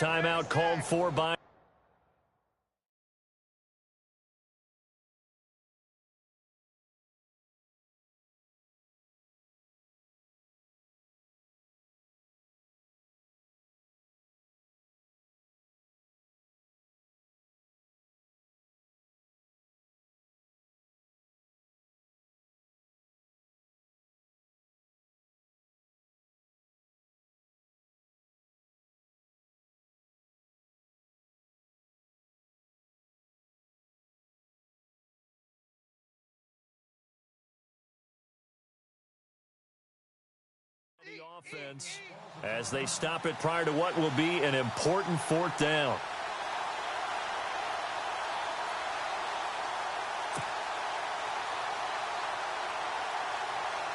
timeout called for by the offense as they stop it prior to what will be an important fourth down.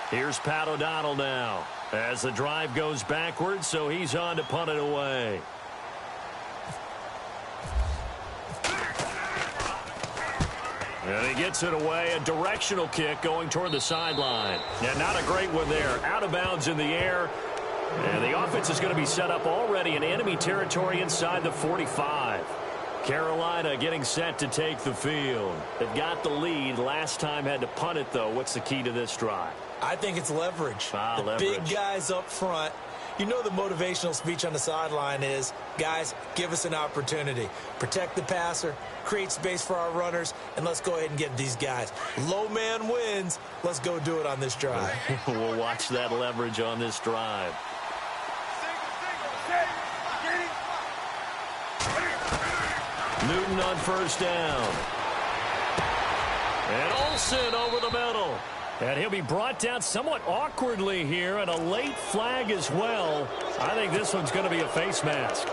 Here's Pat O'Donnell now as the drive goes backwards, so he's on to punt it away. And he gets it away, a directional kick going toward the sideline. Yeah, not a great one there. Out of bounds in the air. And the offense is going to be set up already in enemy territory inside the 45. Carolina getting set to take the field. They've got the lead. Last time had to punt it, though. What's the key to this drive? I think it's leverage. The big guys up front. You know the motivational speech on the sideline is, guys, give us an opportunity. Protect the passer, create space for our runners, and let's go ahead and get these guys. Low man wins. Let's go do it on this drive. We'll watch that leverage on this drive. Newton on first down. And Olsen over the middle. And he'll be brought down somewhat awkwardly here, and a late flag as well. I think this one's going to be a face mask.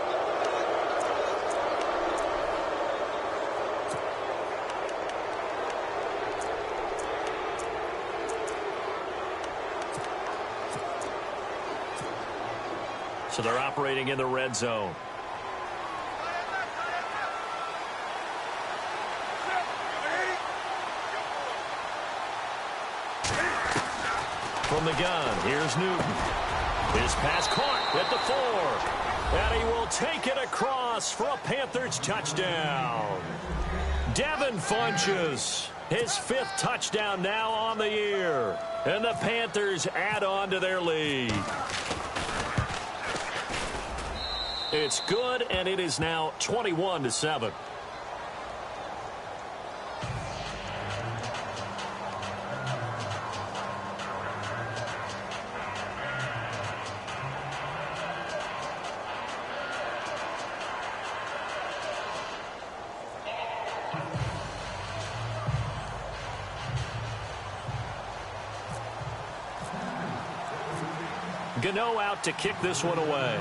So they're operating in the red zone. From the gun, here's Newton. His pass caught at the 4. And he will take it across for a Panthers touchdown. Devin Funchess, his 5th touchdown now on the year. And the Panthers add on to their lead. It's good, and it is now 21-7. Gano out to kick this one away.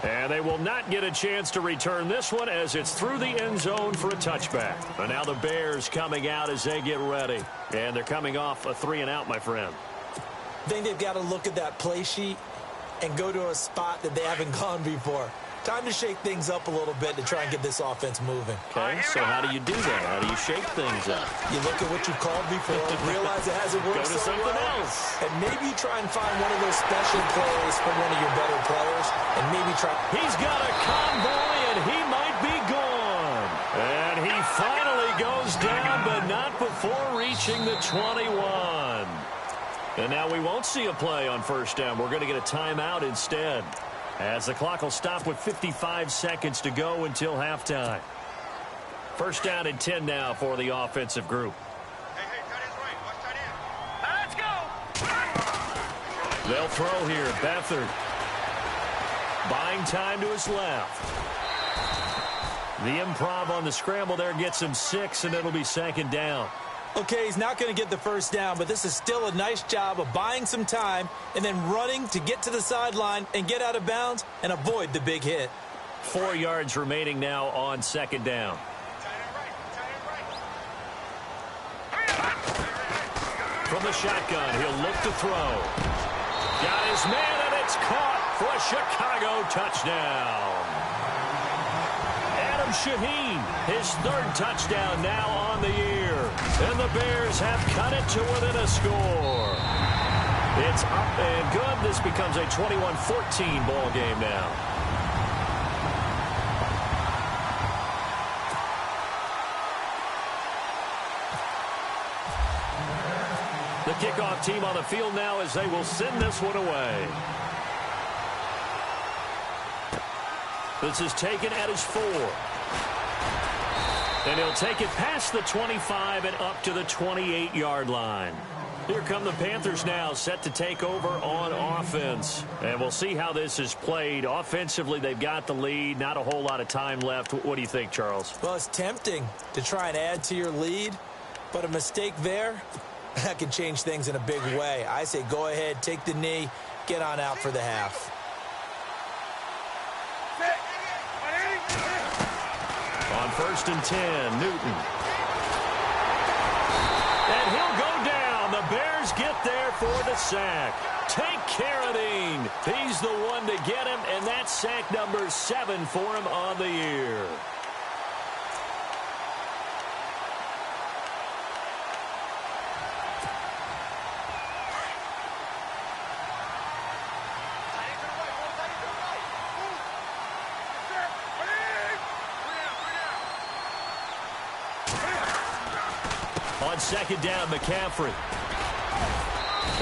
And they will not get a chance to return this one as it's through the end zone for a touchback. And now the Bears coming out as they get ready. And they're coming off a 3-and-out, my friend. I think they've got to look at that play sheet and go to a spot that they haven't gone before. Time to shake things up a little bit to try and get this offense moving. Okay, so how do you do that? How do you shake things up? You look at what you've called before, realize it hasn't worked so something well, else. And maybe you try and find one of those special plays from one of your better players, and maybe try. He's got a convoy, and he might be gone. And he finally goes down, but not before reaching the 21. And now we won't see a play on first down. We're going to get a timeout instead, as the clock will stop with 55 seconds to go until halftime. First down and 10 now for the offensive group. Hey, tight end's right. Watch tight end. Let's go. They'll throw here. Beathard buying time to his left. The improv on the scramble there gets him 6, and it'll be second down. Okay, he's not going to get the first down, but this is still a nice job of buying some time and then running to get to the sideline and get out of bounds and avoid the big hit. 4 yards remaining now on second down. From the shotgun, he'll look to throw. Got his man, and it's caught for a Chicago touchdown. Adam Shaheen, his 3rd touchdown now on the year. And the Bears have cut it to within a score. It's up and good. This becomes a 21-14 ball game now. The kickoff team on the field now as they will send this one away. This is taken at his 4. And he'll take it past the 25 and up to the 28-yard line. Here come the Panthers now, set to take over on offense. And we'll see how this is played. Offensively, they've got the lead. Not a whole lot of time left. What do you think, Charles? Well, it's tempting to try and add to your lead, but a mistake there, that can change things in a big way. I say go ahead, take the knee, get on out for the half. On 1st and 10, Newton. And he'll go down. The Bears get there for the sack. Take care of Dean. He's the one to get him, and that's sack number 7 for him on the year. On 2nd down, McCaffrey.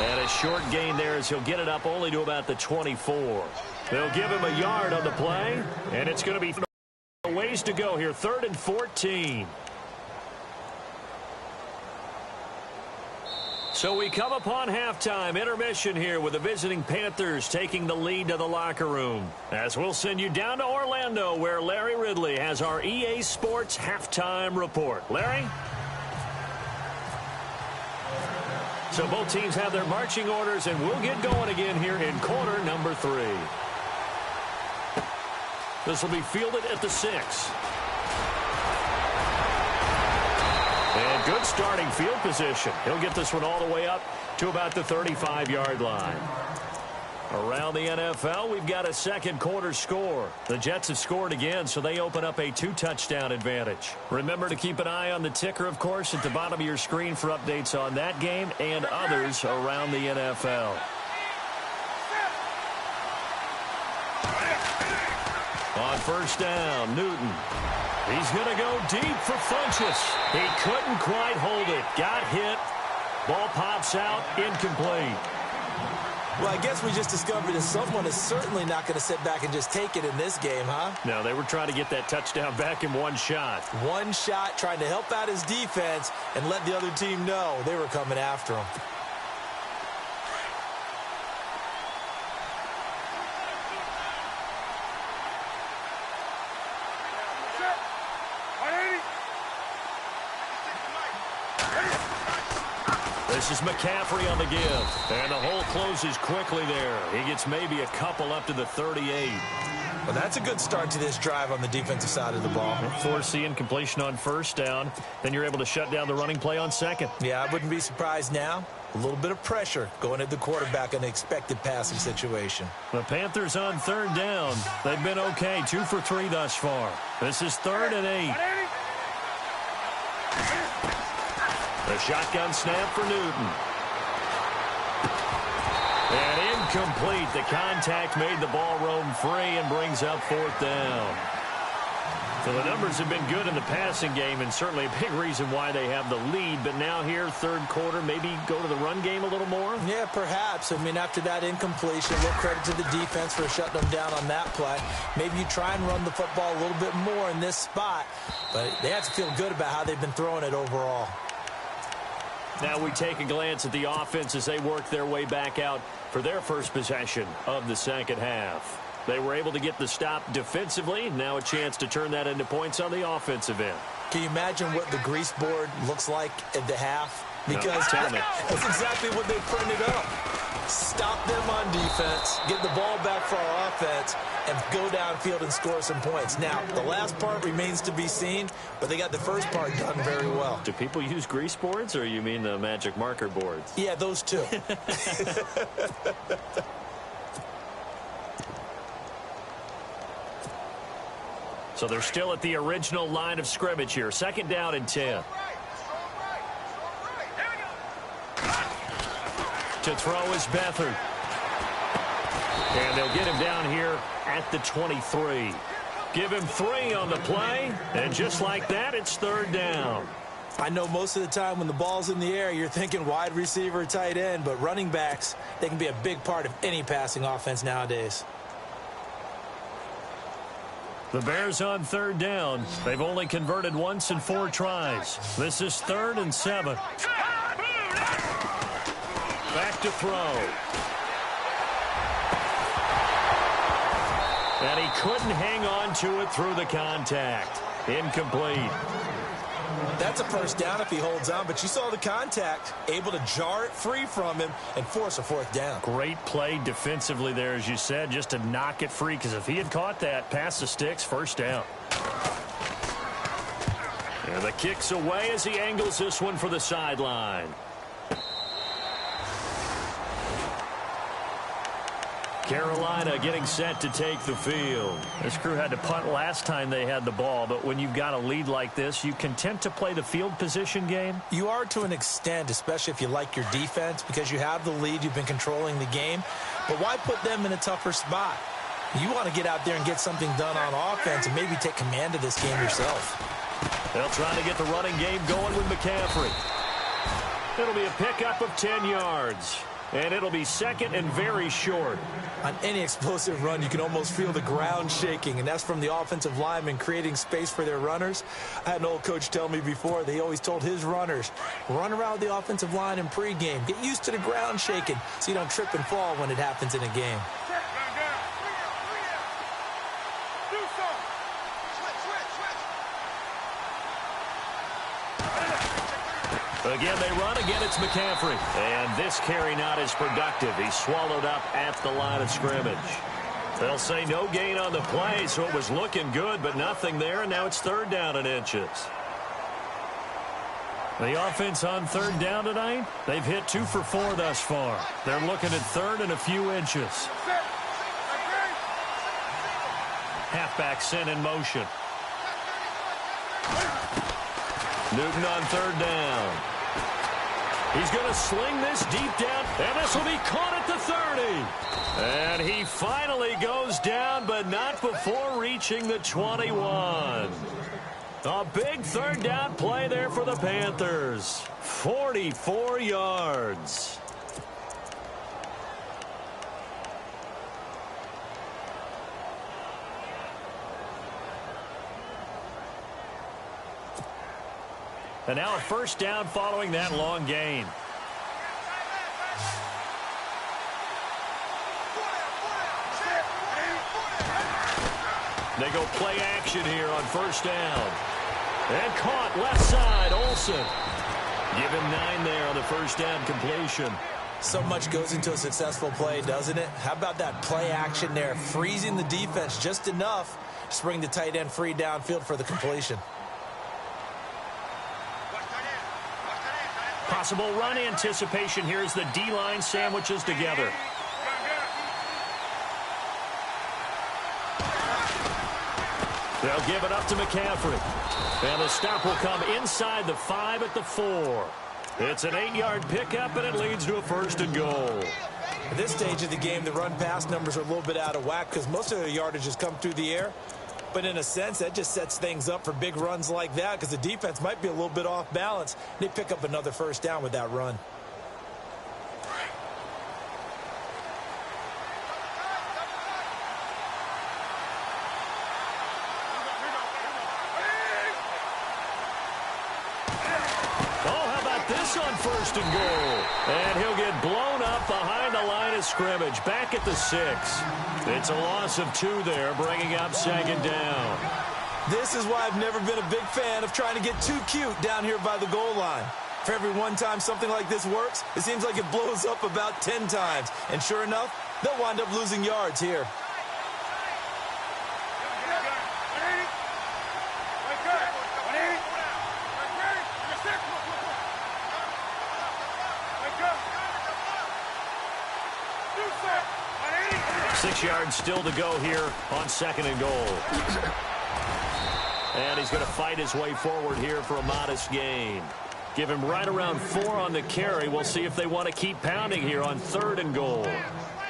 And a short gain there as he'll get it up only to about the 24. They'll give him a yard on the play, and it's going to be a ways to go here. 3rd and 14. So we come upon halftime intermission here with the visiting Panthers taking the lead to the locker room. As we'll send you down to Orlando where Larry Ridley has our EA Sports halftime report. Larry? So both teams have their marching orders, and we'll get going again here in quarter number 3. This will be fielded at the 6. And good starting field position. He'll get this one all the way up to about the 35-yard line. Around the NFL, we've got a second quarter score. The Jets have scored again, so they open up a 2-touchdown advantage. Remember to keep an eye on the ticker, of course, at the bottom of your screen for updates on that game and others around the NFL. On 1st down, Newton. He's going to go deep for Funchess. He couldn't quite hold it. Got hit. Ball pops out. Incomplete. Well, I guess we just discovered that someone is certainly not going to sit back and just take it in this game, huh? No, they were trying to get that touchdown back in one shot. One shot, trying to help out his defense and let the other team know they were coming after him. This is McCaffrey on the give. And the hole closes quickly there. He gets maybe a couple up to the 38. Well, that's a good start to this drive on the defensive side of the ball. Force the incompletion on 1st down. Then you're able to shut down the running play on 2nd. Yeah, I wouldn't be surprised now. A little bit of pressure going at the quarterback in the expected passing situation. The Panthers on 3rd down. They've been okay. 2 for 3 thus far. This is 3rd and 8. The shotgun snap for Newton. And incomplete. The contact made the ball roam free and brings up 4th down. So the numbers have been good in the passing game and certainly a big reason why they have the lead. But now here, 3rd quarter, maybe go to the run game a little more? Yeah, perhaps. I mean, after that incompletion, a little credit to the defense for shutting them down on that play. Maybe you try and run the football a little bit more in this spot. But they have to feel good about how they've been throwing it overall. Now we take a glance at the offense as they work their way back out for their first possession of the 2nd half. They were able to get the stop defensively. Now a chance to turn that into points on the offensive end. Can you imagine what the grease board looks like at the half? Because that's exactly what they printed up. Stop them on defense, get the ball back for our offense, and go downfield and score some points. Now, the last part remains to be seen, but they got the first part done very well. Do people use grease boards, or you mean the magic marker boards? Yeah, those two. So they're still at the original line of scrimmage here. 2nd down and 10. To throw is Beathard. And they'll get him down here at the 23. Give him 3 on the play, and just like that, it's 3rd down. I know most of the time when the ball's in the air, you're thinking wide receiver, tight end, but running backs, they can be a big part of any passing offense nowadays. The Bears on 3rd down. They've only converted once in 4 tries. This is 3rd and 7. Back to throw. And he couldn't hang on to it through the contact. Incomplete. That's a first down if he holds on, but you saw the contact, able to jar it free from him and force a 4th down. Great play defensively there, as you said, just to knock it free, because if he had caught that, past the sticks, 1st down. And the kick's away as he angles this one for the sideline. Carolina getting set to take the field. This crew had to punt last time they had the ball, but when you've got a lead like this, you content to play the field position game? You are to an extent, especially if you like your defense, because you have the lead, you've been controlling the game. But why put them in a tougher spot? You want to get out there and get something done on offense and maybe take command of this game yourself. They'll try to get the running game going with McCaffrey. It'll be a pickup of 10 yards. And it'll be 2nd and very short. On any explosive run, you can almost feel the ground shaking, and that's from the offensive linemen creating space for their runners. I had an old coach tell me before, they always told his runners, run around the offensive line in pregame. Get used to the ground shaking so you don't trip and fall when it happens in a game. Again, they run. Again, it's McCaffrey. And this carry not as productive. He's swallowed up at the line of scrimmage. They'll say no gain on the play, so it was looking good, but nothing there, and now it's 3rd down and inches. The offense on 3rd down tonight, they've hit 2 for 4 thus far. They're looking at 3rd and a few inches. Halfback sent in motion. Newton on 3rd down. He's going to sling this deep down, and this will be caught at the 30. And he finally goes down, but not before reaching the 21. A big 3rd down play there for the Panthers. 44 yards. And now a 1st down following that long gain. They go play action here on 1st down. And caught left side, Olsen. Give him 9 there on the 1st down completion. So much goes into a successful play, doesn't it? How about that play action there, freezing the defense just enough to bring the tight end free downfield for the completion. Possible run anticipation here as the D-line sandwiches together. They'll give it up to McCaffrey. And the stop will come inside the 5 at the 4. It's an 8-yard pickup, and it leads to a 1st and goal. At this stage of the game, the run-pass numbers are a little bit out of whack because most of their yardage has come through the air. But in a sense, that just sets things up for big runs like that because the defense might be a little bit off balance. They pick up another 1st down with that run. On 1st and goal. And he'll get blown up behind the line of scrimmage. Back at the 6. It's a loss of 2 there, bringing up 2nd down. This is why I've never been a big fan of trying to get too cute down here by the goal line. For every one time something like this works, it seems like it blows up about 10 times. And sure enough, they'll wind up losing yards here. Six yards still to go here on 2nd and goal. And he's going to fight his way forward here for a modest gain. Give him right around 4 on the carry. We'll see if they want to keep pounding here on 3rd and goal.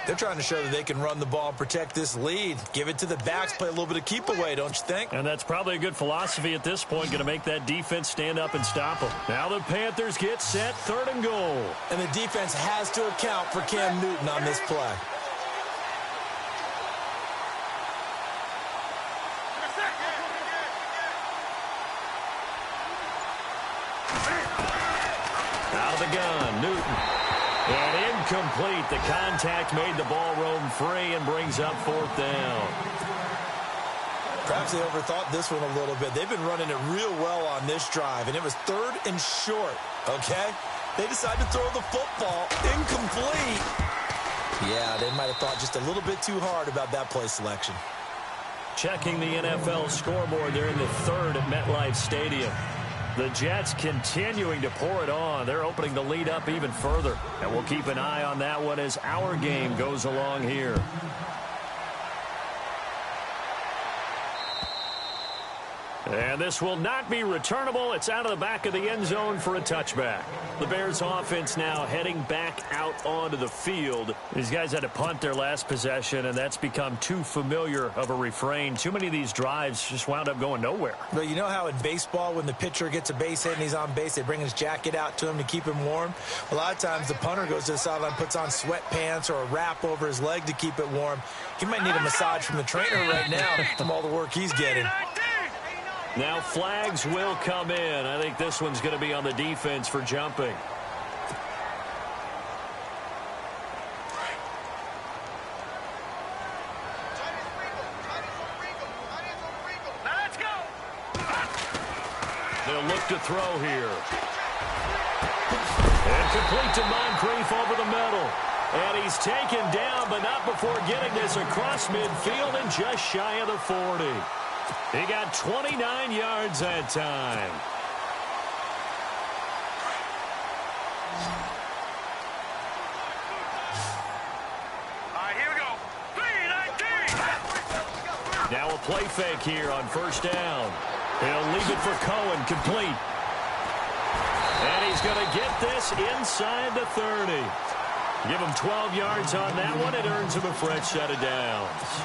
They're trying to show that they can run the ball and protect this lead. Give it to the backs, play a little bit of keep away, don't you think? And that's probably a good philosophy at this point, going to make that defense stand up and stop them. Now the Panthers get set, 3rd and goal. And the defense has to account for Cam Newton on this play. Out of the gun, Newton. And incomplete. The contact made the ball roam free and brings up 4th down. Perhaps they overthought this one a little bit. They've been running it real well on this drive, and it was 3rd and short, okay? They decided to throw the football incomplete. Yeah, they might have thought just a little bit too hard about that play selection. Checking the NFL scoreboard, they're in the 3rd at MetLife Stadium. The Jets continuing to pour it on. They're opening the lead up even further. And we'll keep an eye on that one as our game goes along here. And this will not be returnable. It's out of the back of the end zone for a touchback. The Bears offense now heading back out onto the field. These guys had to punt their last possession, and that's become too familiar of a refrain. Too many of these drives just wound up going nowhere. But you know how in baseball, when the pitcher gets a base hit and he's on base, they bring his jacket out to him to keep him warm? A lot of times the punter goes to the sideline, puts on sweatpants or a wrap over his leg to keep it warm. He might need a massage from the trainer right now from all the work he's getting. Now flags will come in. I think this one's going to be on the defense for jumping. Let's go. They'll look to throw here. And complete to Moncrief over the middle. And he's taken down, but not before getting this across midfield and just shy of the 40. He got 29 yards that time. All right, here we go. 3-19. Now a play fake here on 1st down. He'll leave it for Cohen, complete. And he's going to get this inside the 30. Give him 12 yards on that one. It earns him a fresh set of downs.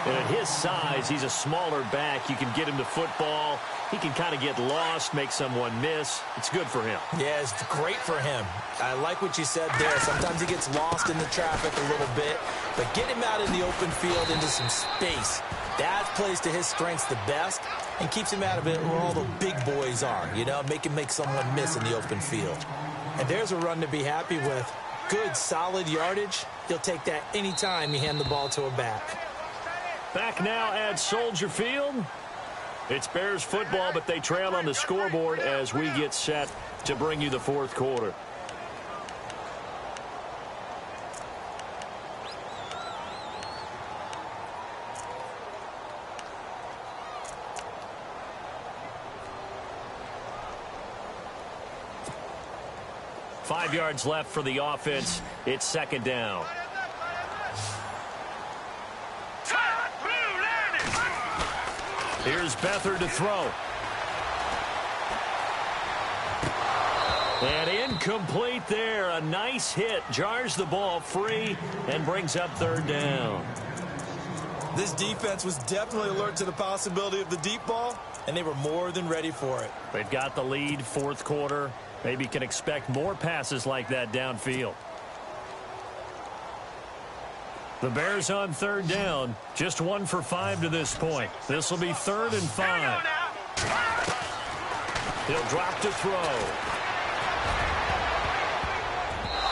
And at his size, he's a smaller back. You can get him the football. He can kind of get lost, make someone miss. It's good for him. Yeah, it's great for him. I like what you said there. Sometimes he gets lost in the traffic a little bit. But get him out in the open field into some space. That plays to his strengths the best and keeps him out of it where all the big boys are. You know, make him make someone miss in the open field. And there's a run to be happy with. Good, solid yardage. You'll take that anytime you hand the ball to a back. Back now at Soldier Field. It's Bears football, but they trail on the scoreboard as we get set to bring you the 4th quarter. Five yards left for the offense. It's 2nd down. Here's Beathard to throw. And incomplete there. A nice hit. Jars the ball free and brings up 3rd down. This defense was definitely alert to the possibility of the deep ball, and they were more than ready for it. They've got the lead, 4th quarter. Maybe can expect more passes like that downfield. The Bears on 3rd down. Just 1 for 5 to this point. This will be 3rd and 5. He'll drop to throw.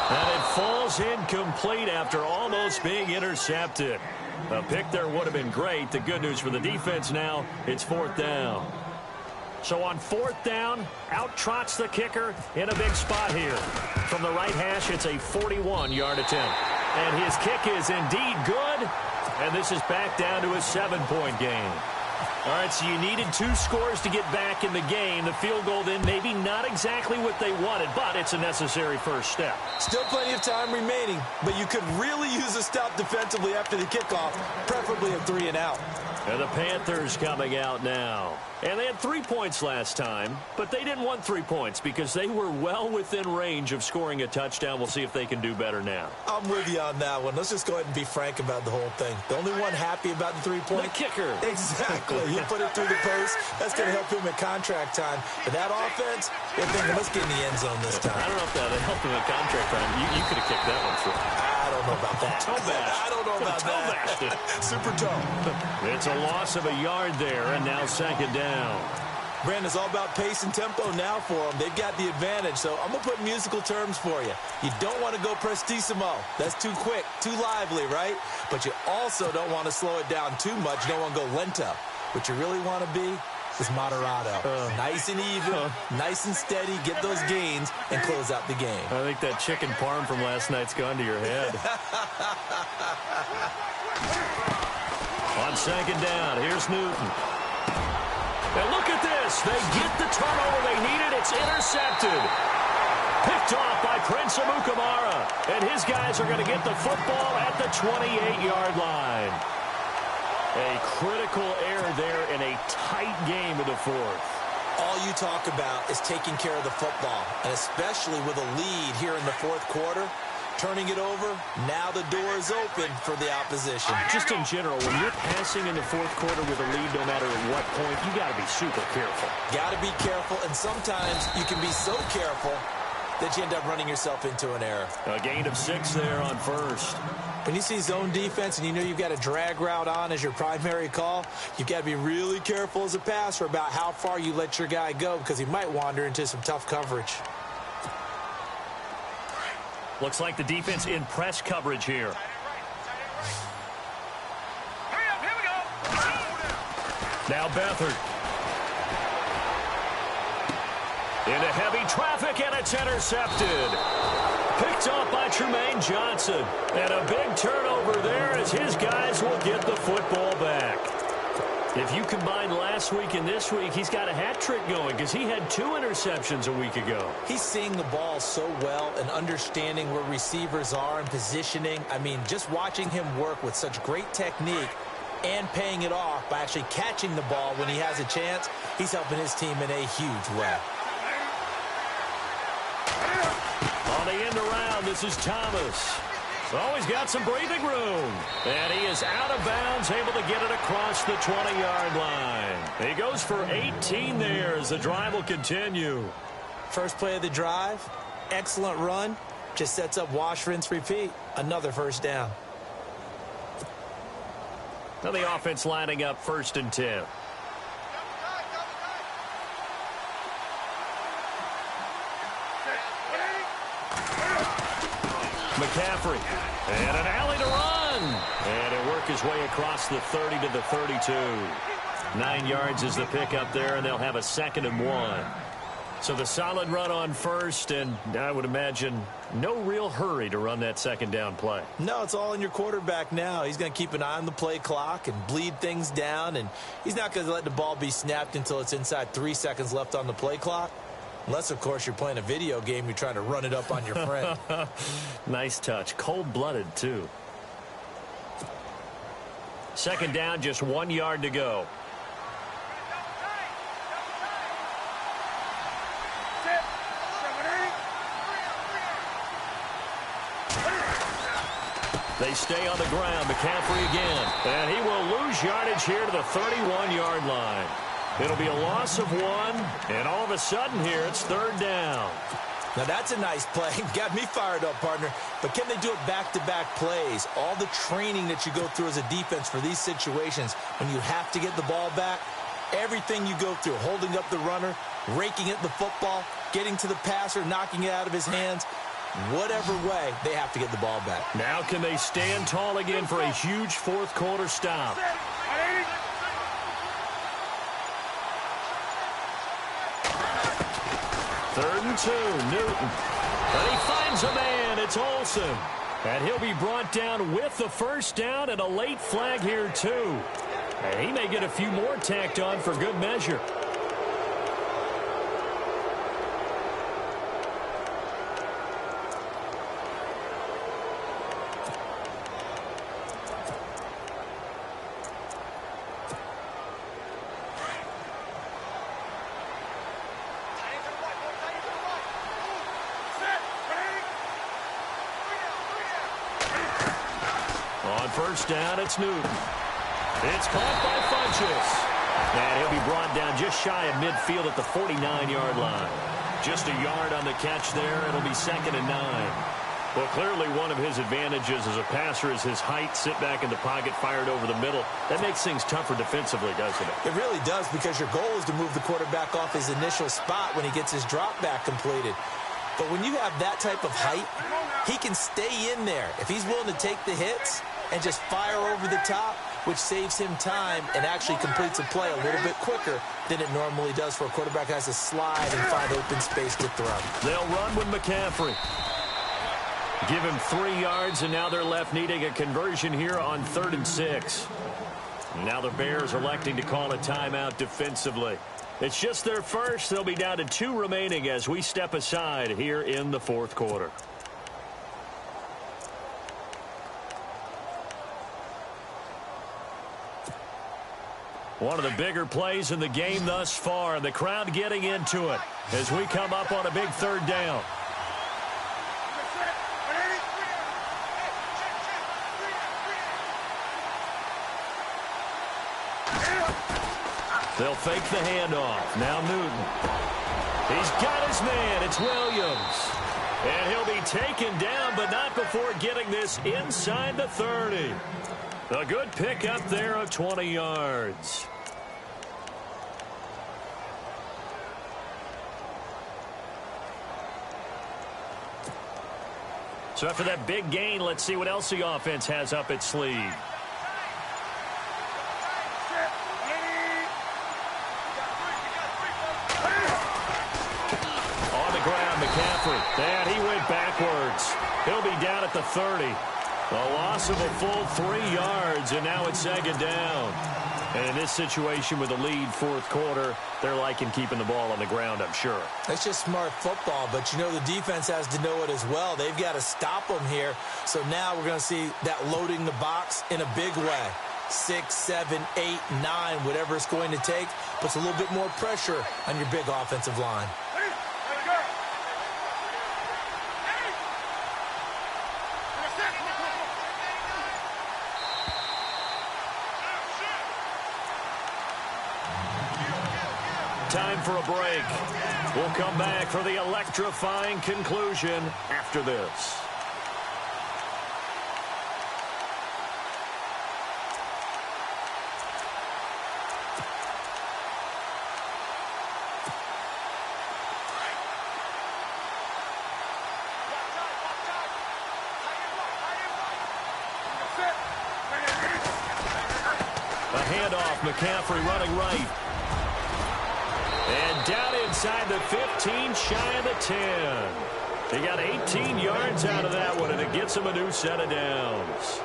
And it falls incomplete after almost being intercepted. A pick there would have been great. The good news for the defense now, it's 4th down. So on 4th down, out trots the kicker in a big spot here. From the right hash, it's a 41-yard attempt. And his kick is indeed good. And this is back down to a 7-point game. All right, so you needed 2 scores to get back in the game. The field goal then maybe not exactly what they wanted, but it's a necessary first step. Still plenty of time remaining, but you could really use a stop up defensively after the kickoff, preferably a 3-and-out. And the Panthers coming out now. And they had 3 points last time, but they didn't want 3 points because they were well within range of scoring a touchdown. We'll see if they can do better now. I'm with you on that one. Let's just go ahead and be frank about the whole thing. The only one happy about the 3-point? The kicker. Exactly. He put it through the post. That's going to help him at contract time. But that offense, they're thinking, let's get in the end zone this time. I don't know if that helped him at contract time. You could have kicked that one through. I don't know about that. Toe bash. I don't know about that. Super toe. It's a loss of a yard there, and now second down. Brandon, it's all about pace and tempo now for them. They've got the advantage, so I'm going to put musical terms for you. You don't want to go prestissimo. That's too quick, too lively, right? But you also don't want to slow it down too much. You don't want to go lento. What you really want to be is moderato. Nice and even, nice and steady, get those gains, and close out the game. I think that chicken parm from last night's gone to your head. On second down, here's Newton. And look at this. They get the turnover they needed. It's intercepted. Picked off by Prince Amukamara. And his guys are going to get the football at the 28-yard line. A critical error there in a tight game of the fourth. All you talk about is taking care of the football, and especially with a lead here in the fourth quarter. Turning it over, now the door is open for the opposition. Just in general, when you're passing in the fourth quarter with a lead, no matter at what point, you got to be super careful. Got to be careful, and sometimes you can be so careful that you end up running yourself into an error. A gain of 6 there on first. When you see zone defense and you know you've got a drag route on as your primary call, you've got to be really careful as a passer about how far you let your guy go because he might wander into some tough coverage. Looks like the defense in press coverage here. Now Beathard. Into heavy traffic, and it's intercepted. Picked off by Tremaine Johnson. And a big turnover there as his guys will get the football back. If you combine last week and this week, he's got a hat trick going because he had 2 interceptions a week ago. He's seeing the ball so well and understanding where receivers are and positioning. I mean, just watching him work with such great technique and paying it off by actually catching the ball when he has a chance, he's helping his team in a huge way. On the end around, this is Thomas. Oh, he's got some breathing room. And he is out of bounds, able to get it across the 20-yard line. He goes for 18 there as the drive will continue. First play of the drive, excellent run. Just sets up wash, rinse, repeat. Another first down. Now the offense lining up 1st and 10. McCaffrey. And an alley to run. And he'll work his way across the 30 to the 32. 9 yards is the pickup there, and they'll have a 2nd and 1. So the solid run on first, and I would imagine no real hurry to run that 2nd down play. No, it's all in your quarterback now. He's going to keep an eye on the play clock and bleed things down, and he's not going to let the ball be snapped until it's inside 3 seconds left on the play clock. Unless, of course, you're playing a video game, you're trying to run it up on your friend. Nice touch. Cold-blooded, too. 2nd down, just 1 yard to go. They stay on the ground. McCaffrey again. And he will lose yardage here to the 31-yard line. It'll be a loss of 1, and all of a sudden here, it's 3rd down. Now, that's a nice play. Got me fired up, partner. But can they do it back-to-back plays? All the training that you go through as a defense for these situations, when you have to get the ball back, everything you go through, holding up the runner, raking at the football, getting to the passer, knocking it out of his hands, whatever way, they have to get the ball back. Now can they stand tall again for a huge fourth quarter stop? 3rd and 2, Newton. And he finds a man. It's Olsen. And he'll be brought down with the first down and a late flag here, too. And he may get a few more tacked on for good measure. On first down, it's Newton. It's caught by Funchess. And he'll be brought down just shy of midfield at the 49-yard line. Just a yard on the catch there. It'll be 2nd and 9. Well, clearly one of his advantages as a passer is his height, sit back in the pocket, fired over the middle. That makes things tougher defensively, doesn't it? It really does, because your goal is to move the quarterback off his initial spot when he gets his drop back completed. But when you have that type of height, he can stay in there if he's willing to take the hits and just fire over the top, which saves him time and actually completes a play a little bit quicker than it normally does for a quarterback who has to slide and find open space to throw. They'll run with McCaffrey. Give him 3 yards, and now they're left needing a conversion here on 3rd and 6. Now the Bears electing to call a timeout defensively. It's just their first. They'll be down to 2 remaining as we step aside here in the 4th quarter. One of the bigger plays in the game thus far. The crowd getting into it as we come up on a big 3rd down. They'll fake the handoff. Now Newton. He's got his man. It's Williams. And he'll be taken down, but not before getting this inside the 30. A good pickup there of 20 yards. So after that big gain, let's see what else the offense has up its sleeve. McCaffrey, and he went backwards. He'll be down at the 30. A loss of a full 3 yards, and now it's 2nd down. And in this situation with a lead 4th quarter, they're liking keeping the ball on the ground, I'm sure. That's just smart football, but you know the defense has to know it as well. They've got to stop them here. So now we're going to see that loading the box in a big way. 6, 7, 8, 9, whatever it's going to take, puts a little bit more pressure on your big offensive line. Time for a break. We'll come back for the electrifying conclusion after this. A handoff, McCaffrey running right. And down inside the 15, shy of the 10. He got 18 yards out of that one, and it gets him a new set of downs.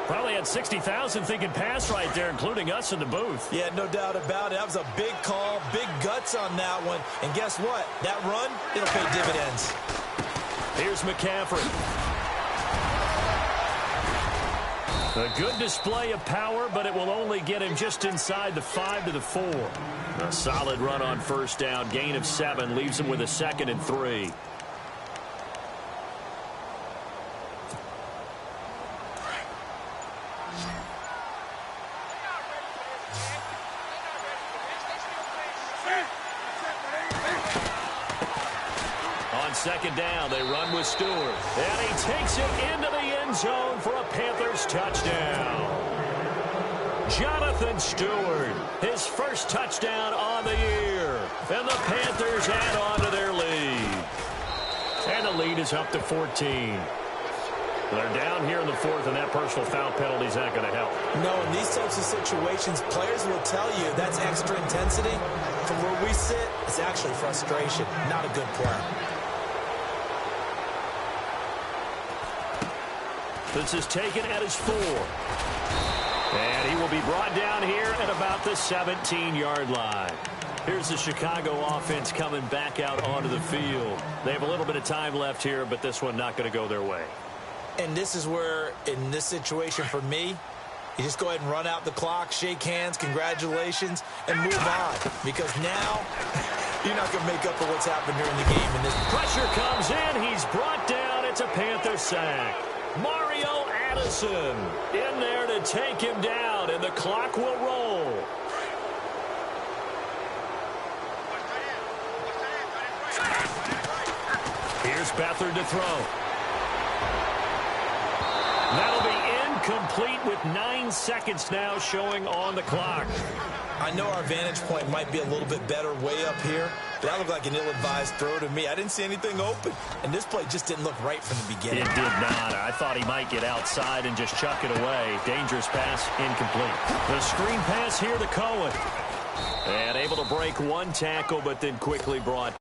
Probably had 60,000 thinking pass right there, including us in the booth. Yeah, no doubt about it. That was a big call, big guts on that one. And guess what? That run, it'll pay dividends. Here's McCaffrey. A good display of power, but it will only get him just inside the 5 to the 4. A solid run on first down. Gain of 7 leaves him with a 2nd and 3. On 2nd down, they run with Stewart. And he takes it into the end zone for a Panthers touchdown. Jonathan Stewart, his first touchdown on the year. And the Panthers add on to their lead. And the lead is up to 14. They're down here in the 4th, and that personal foul penalty is not going to help. No, in these types of situations, players will tell you that's extra intensity. From where we sit, it's actually frustration, not a good play. This is taken at his 4. And he will be brought down here at about the 17-yard line. Here's the Chicago offense coming back out onto the field. They have a little bit of time left here, but this one not going to go their way. And this is where, in this situation for me, you just go ahead and run out the clock, shake hands, congratulations, and move on. Because now, you're not going to make up for what's happened during the game. And this pressure comes in. He's brought down. It's a Panther sack. Mario Madison in there to take him down, and the clock will roll. Here's Beathard to throw. That'll be incomplete with 9 seconds now showing on the clock. I know our vantage point might be a little bit better way up here, but that looked like an ill-advised throw to me. I didn't see anything open, and this play just didn't look right from the beginning. It did not. I thought he might get outside and just chuck it away. Dangerous pass, incomplete. The screen pass here to Cohen. And able to break one tackle, but then quickly brought